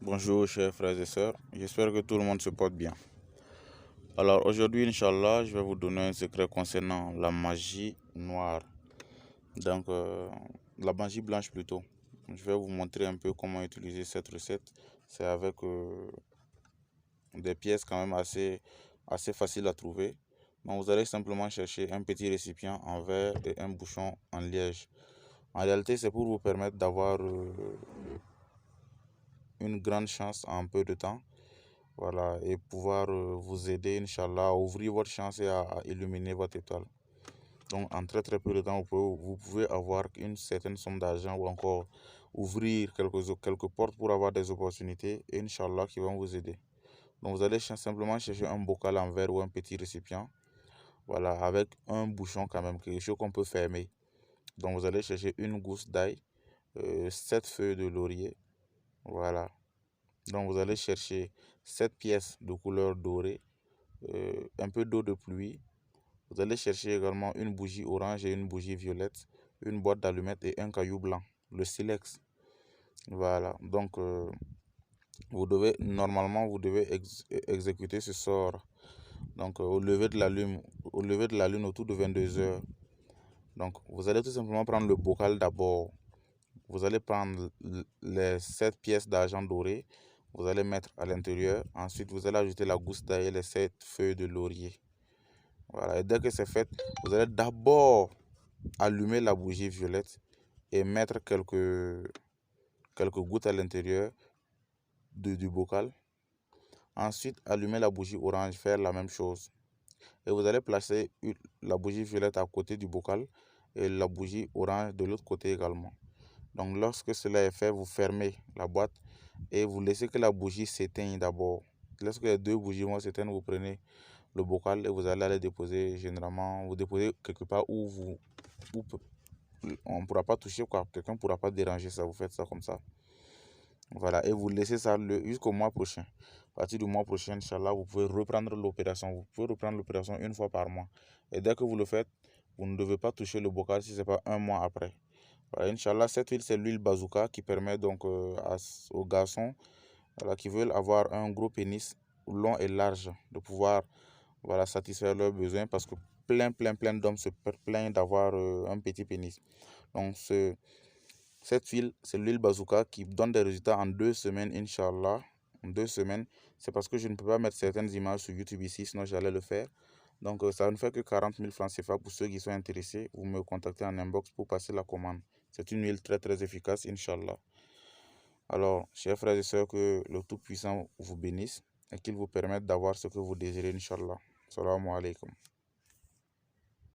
Bonjour chers frères et sœurs, j'espère que tout le monde se porte bien. Alors aujourd'hui, Inch'Allah, je vais vous donner un secret concernant la magie noire. Donc la magie blanche plutôt. Je vais vous montrer un peu comment utiliser cette recette. C'est avec des pièces quand même assez faciles à trouver. Donc vous allez simplement chercher un petit récipient en verre et un bouchon en liège. En réalité, c'est pour vous permettre d'avoir une grande chance en peu de temps. Voilà, et pouvoir vous aider, Inch'Allah, à ouvrir votre chance et à illuminer votre étoile. Donc, en très peu de temps, vous pouvez avoir une certaine somme d'argent ou encore ouvrir quelques portes pour avoir des opportunités, et Inch'Allah, qui vont vous aider. Donc, vous allez simplement chercher un bocal en verre ou un petit récipient, voilà, avec un bouchon quand même, quelque chose qu'on peut fermer. Donc, vous allez chercher une gousse d'ail, 7 feuilles de laurier, voilà. Donc, vous allez chercher 7 pièces de couleur dorée, un peu d'eau de pluie. Vous allez chercher également une bougie orange et une bougie violette, une boîte d'allumettes et un caillou blanc, le silex. Voilà, donc vous devez exécuter ce sort. Donc au lever de la lune autour de 22 heures. Donc vous allez tout simplement prendre le bocal d'abord. Vous allez prendre les 7 pièces d'argent doré. Vous allez mettre à l'intérieur. Ensuite, vous allez ajouter la gousse d'ail et les 7 feuilles de laurier. Voilà, et dès que c'est fait, vous allez d'abord allumer la bougie violette et mettre quelques gouttes à l'intérieur du bocal. Ensuite, allumer la bougie orange, faire la même chose. Et vous allez placer la bougie violette à côté du bocal et la bougie orange de l'autre côté également. Donc lorsque cela est fait, vous fermez la boîte et vous laissez que la bougie s'éteigne d'abord. Lorsque les deux bougies vont s'éteindre, vous prenez le bocal et vous allez aller déposer, généralement, vous déposez quelque part où on ne pourra pas toucher, quoi. Quelqu'un ne pourra pas déranger ça, vous faites ça comme ça. Voilà, et vous laissez ça jusqu'au mois prochain. À partir du mois prochain, Inch'Allah, vous pouvez reprendre l'opération. Vous pouvez reprendre l'opération une fois par mois. Et dès que vous le faites, vous ne devez pas toucher le bocal si ce n'est pas un mois après. Voilà, Inch'Allah, cette huile, c'est l'huile bazooka qui permet donc aux garçons, voilà, qui veulent avoir un gros pénis long et large de pouvoir, voilà, satisfaire leurs besoins, parce que plein d'hommes se plaignent d'avoir un petit pénis. Donc cette huile, c'est l'huile bazooka qui donne des résultats en 2 semaines, Inch'Allah. En 2 semaines, c'est parce que je ne peux pas mettre certaines images sur YouTube ici, sinon j'allais le faire. Donc ça ne fait que 40 000 francs CFA. Pour ceux qui sont intéressés, vous me contactez en inbox pour passer la commande. C'est une huile très efficace, Inch'Allah. Alors, chers frères et sœurs, que le Tout-Puissant vous bénisse et qu'il vous permette d'avoir ce que vous désirez, Inch'Allah. Salam alaikum.